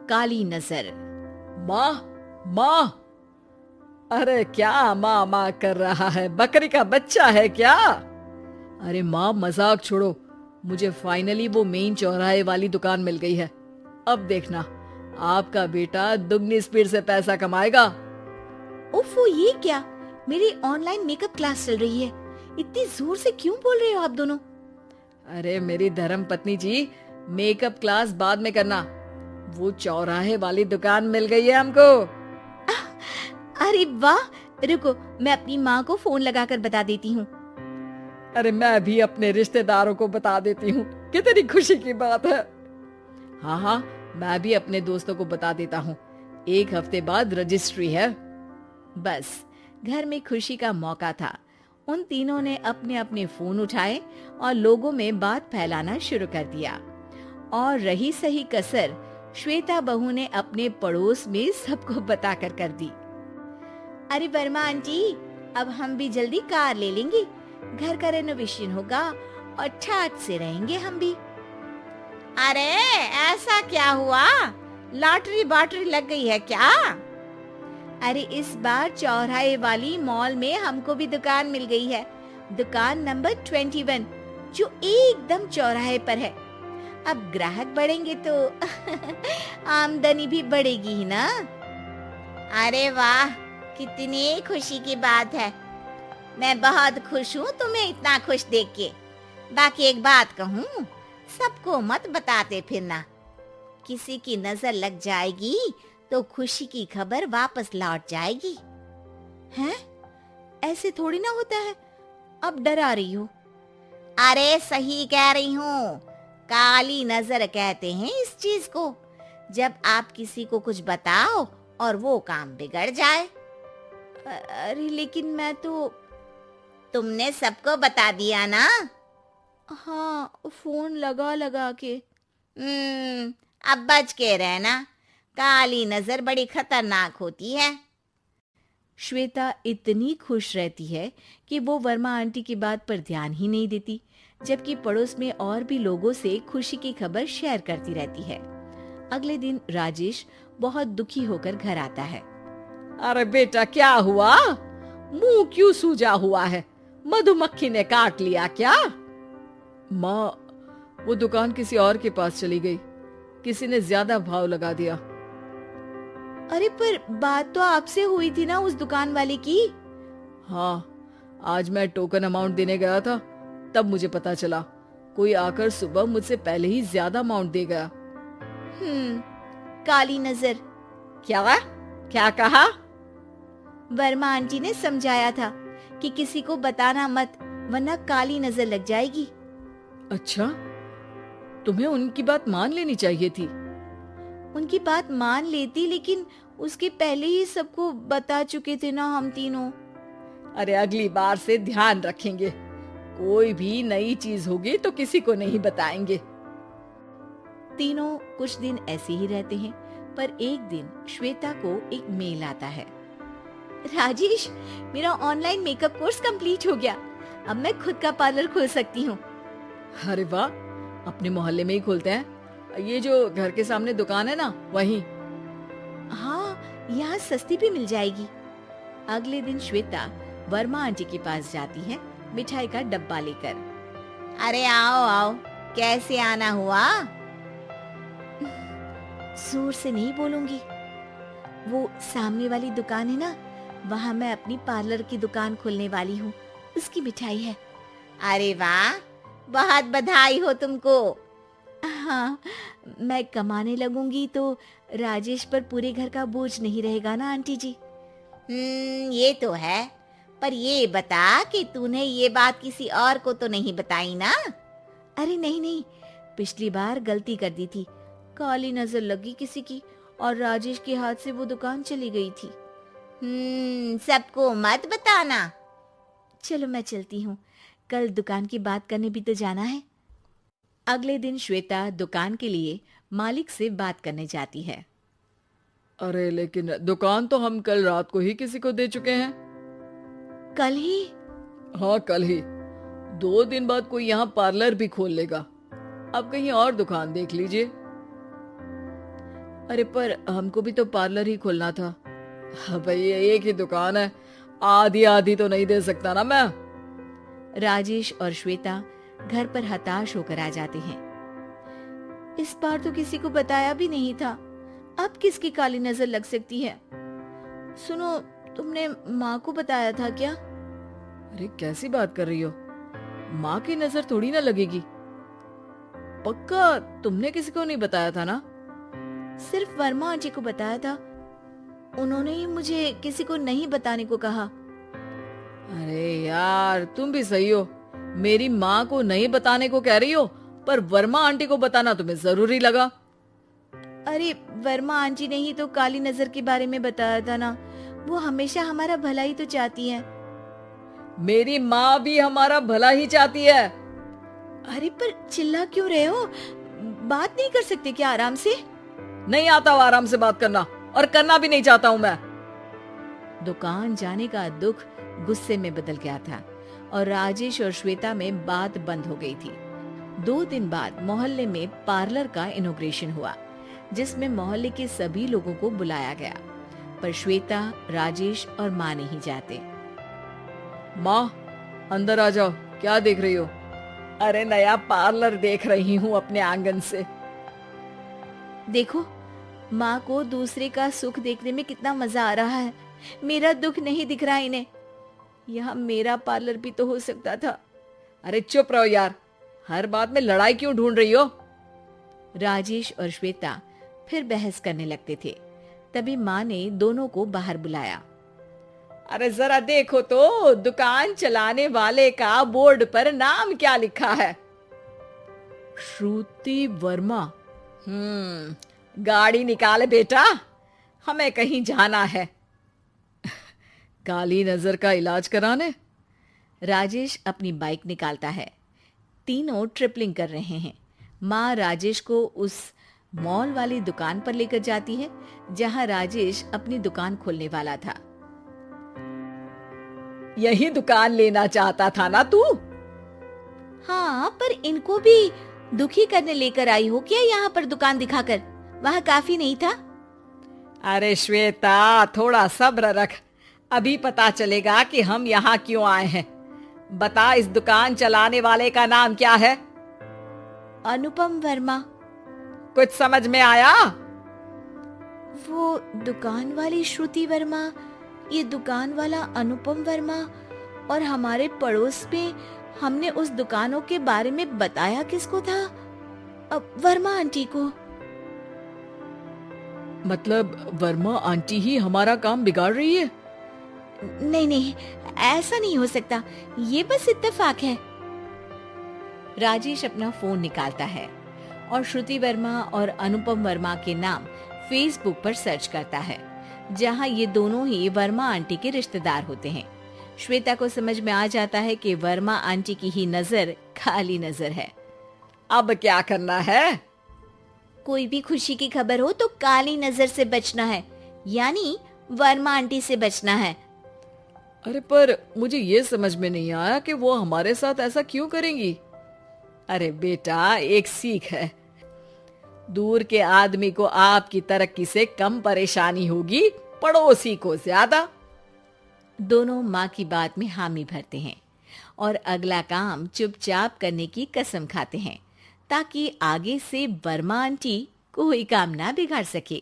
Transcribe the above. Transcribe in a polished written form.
काली नजर। माँ, माँ, अरे क्या माँ माँ कर रहा है? बकरी का बच्चा है क्या? अरे माँ, मजाक छोड़ो। मुझे फाइनली वो मेन चौराहे वाली दुकान मिल गई है। अब देखना, आपका बेटा दुगनी स्पीड से पैसा कमाएगा। ओफो, ये क्या? मेरी ऑनलाइन मेकअप क्लास चल रही है। इतनी जोर से क्यों बोल रहे हो आप दोनों? अरे मेरी धर्म पत्नी जी, मेकअप क्लास बाद में करना। वो चौराहे वाली दुकान मिल गई है हमको। अरे वाह, रुको, मैं अपनी माँ को फोन लगाकर बता देती हूँ। अरे मैं भी अपने रिश्तेदारों को बता देती हूँ। कितनी खुशी की बात है। हाँ हाँ, मैं भी अपने दोस्तों को बता देता हूँ। 1 हफ्ते बाद रजिस्ट्री है। बस, घर में खुशी का मौका था। उन तीनों ने अपने अपने फोन उठाए और लोगों में बात फैलाना शुरू कर दिया। और रही सही कसर श्वेता बहू ने अपने पड़ोस में सबको बताकर कर दी। अरे वर्मा आंटी, अब हम भी जल्दी कार ले लेंगे। घर का रेनोवेशन होगा और ठाट से रहेंगे हम भी। अरे ऐसा क्या हुआ? लॉटरी बाटरी लग गई है क्या? अरे इस बार चौराहे वाली मॉल में हमको भी दुकान मिल गई है। दुकान नंबर 21, जो एकदम चौराहे पर है। अब ग्राहक बढ़ेंगे तो आमदनी भी बढ़ेगी ही ना। अरे वाह, कितनी खुशी की बात है। मैं बहुत खुश हूँ तुम्हें इतना खुश देख के। बाकी एक बात कहूँ, सबको मत बताते फिरना। किसी की नजर लग जाएगी तो खुशी की खबर वापस लौट जाएगी। हैं? ऐसे थोड़ी ना होता है। अब डरा रही हो। अरे सही कह रही हूँ, काली नजर कहते हैं इस चीज को। जब आप किसी को कुछ बताओ और वो काम बिगड़ जाए। अरे लेकिन मैं तो... तुमने सबको बता दिया ना? हाँ, फोन लगा लगा के। अब बच के रहना, काली नजर बड़ी खतरनाक होती है। श्वेता इतनी खुश रहती है कि वो वर्मा आंटी की बात पर ध्यान ही नहीं देती, जबकि पड़ोस में और भी लोगों से खुशी की खबर शेयर करती रहती है। अगले दिन राजेश बहुत दुखी होकर घर आता है। अरे बेटा, क्या हुआ? मुंह क्यों सूजा हुआ है? मधुमक्खी ने काट लिया क्या? माँ, वो दुकान किसी और के पास चली गई। किसी ने ज्यादा भाव लगा दिया। अरे पर बात तो आपसे हुई थी ना उस दुकान वाले की। हाँ, आज मैं टोकन अमाउंट देने गया था, तब मुझे पता चला। कोई आकर सुबह मुझसे पहले ही ज्यादा अमाउंट दे गया। काली नजर। क्या क्या कहा? वर्मा आंटी ने समझाया था कि किसी को बताना मत, वरना काली नजर लग जाएगी। अच्छा, तुम्हें उनकी बात मान लेनी चाहिए थी। उनकी बात मान लेती, लेकिन उसके पहले ही सबको बता चुके थे ना हम तीनों। अरे अगली बार से ध्यान रखेंगे। कोई भी नई चीज होगी तो किसी को नहीं बताएंगे। तीनों कुछ दिन ऐसे ही रहते हैं, पर एक दिन श्वेता को एक मेल आता है। राजेश, मेरा ऑनलाइन मेकअप कोर्स कंप्लीट हो गया। अब मैं खुद का पार्लर खोल सकती हूँ। अरे वाह, अपने मोहल्ले में ही खोलते हैं। ये जो घर के सामने दुकान है ना, वहीं। हाँ, यहाँ सस्ती भी मिल जाएगी। अगले दिन श्वेता वर्मा आंटी के पास जाती है, मिठाई का डब्बा लेकर। अरे आओ आओ, कैसे आना हुआ? जोर से नहीं बोलूंगी। वो सामने वाली दुकान है ना, वहाँ मैं अपनी पार्लर की दुकान खोलने वाली हूँ। उसकी मिठाई है। अरे वाह, बहुत बधाई हो तुमको। हाँ, मैं कमाने लगूंगी तो राजेश पर पूरे घर का बोझ नहीं रहेगा ना आंटी जी। ये तो है, पर ये बता कि तूने ये बात किसी और को तो नहीं बताई ना? अरे नहीं नहीं, पिछली बार गलती कर दी थी। काली नजर लगी किसी की और राजेश के हाथ से वो दुकान चली गई थी। सबको मत बताना। चलो मैं चलती हूँ, कल दुकान की बात करने भी तो जाना है। अगले दिन श्वेता दुकान के लिए मालिक से बात करने जाती है। अरे लेकिन दुकान तो हम कल रात को ही किसी को दे चुके हैं। कल ही? हाँ, कल ही। 2 दिन बाद कोई यहाँ पार्लर भी खोल लेगा। अब कहीं और दुकान देख लीजिए। अरे पर हमको भी तो पार्लर ही खोलना था। हाँ भाई, एक ही दुकान है, आधी आधी तो नहीं दे सकता ना मैं। राजेश और श्वेता घर पर हताश होकर आ जाते हैं। इस बार तो किसी को बताया भी नहीं था, अब किसकी काली नजर लग सकती है। सुनो, तुमने माँ को बताया था क्या? अरे कैसी बात कर रही हो, माँ की नजर थोड़ी ना लगेगी। पक्का तुमने किसी को नहीं बताया था ना? सिर्फ वर्मा आंटी को बताया था, उन्होंने ही मुझे किसी को नहीं बताने को कहा। अरे यार, तुम भी सही हो, मेरी माँ को नहीं बताने को कह रही हो, पर वर्मा आंटी को बताना तुम्हें जरूरी लगा। अरे वर्मा आंटी ने ही तो काली नजर के बारे में बताया था ना, वो हमेशा हमारा भला ही तो चाहती है। मेरी माँ भी हमारा भला ही चाहती है। अरे पर चिल्ला क्यों रहे हो, बात नहीं कर सकते क्या आराम से? नहीं आता वो आराम से बात करना, और करना भी नहीं चाहता हूँ मैं। दुकान जाने का दुख गुस्से में बदल गया था और राजेश और श्वेता में बात बंद हो गई थी। 2 दिन बाद मोहल्ले में पार्लर का इनॉग्रेशन हुआ, जिसमें मोहल्ले के सभी लोगों को बुलाया गया, पर श्वेता, राजेश और माँ नहीं जाते। माँ, अंदर आ जाओ, क्या देख रही हो? अरे नया पार्लर देख रही हूँ अपने आंगन से। देखो, माँ को दूसरे का सुख देखने में कितना मजा आ रहा है, मेरा दुख नहीं दिख रहा इन्हें। यहाँ मेरा पार्लर भी तो हो सकता था। अरे चुप रहो यार, हर बात में लड़ाई क्यों ढूंढ रही हो? राजेश और श्वेता फिर बहस करने लगते थे। तभी माँ ने दोनों को बाहर बुलाया। अरे जरा देखो तो, दुकान चलाने वाले का बोर्ड पर नाम क्या लिखा है? श्रुति वर्मा। गाड़ी निकाले बेटा, हमें कहीं जाना है। काली नजर का इलाज कराने? राजेश अपनी बाइक निकालता है। तीनों ट्रिपलिंग कर रहे हैं। माँ राजेश को उस मॉल वाली दुकान पर लेकर जाती है जहाँ राजेश अपनी दुकान खोलने वाला था। यही दुकान लेना चाहता था ना तू? हाँ, पर इनको भी दुखी करने लेकर आई हो क्या यहाँ पर दुकान दिखाकर? वहाँ काफी नहीं था? अरे श्वेता, थोड़ा सब्र रख, अभी पता चलेगा कि हम यहाँ क्यों आए हैं। बता, इस दुकान चलाने वाले का नाम क्या है? अनुपम वर्मा। कुछ समझ में आया? वो दुकान वाली श्रुति वर्मा, ये दुकान वाला अनुपम वर्मा, और हमारे पड़ोस में हमने उस दुकानों के बारे में बताया किसको था? वर्मा आंटी को। मतलब वर्मा आंटी ही हमारा काम बिगाड़ रही है? नहीं नहीं, ऐसा नहीं हो सकता, ये बस इत्तेफाक है। राजेश अपना फोन निकालता है और श्रुति वर्मा और अनुपम वर्मा के नाम फेसबुक पर सर्च करता है, जहां ये दोनों ही वर्मा आंटी के रिश्तेदार होते हैं। श्वेता को समझ में आ जाता है कि वर्मा आंटी की ही नजर काली नजर है। अब क्या करना है? कोई भी खुशी की खबर हो तो काली नजर से बचना है, यानी वर्मा आंटी से बचना है। अरे पर मुझे ये समझ में नहीं आया कि वो हमारे साथ ऐसा क्यों करेंगी। अरे बेटा, एक सीख है, दूर के आदमी को आपकी तरक्की से कम परेशानी होगी, पड़ोसी को ज्यादा। दोनों माँ की बात में हामी भरते हैं और अगला काम चुपचाप करने की कसम खाते हैं, ताकि आगे से वर्मा आंटी कोई काम ना बिगाड़ सके।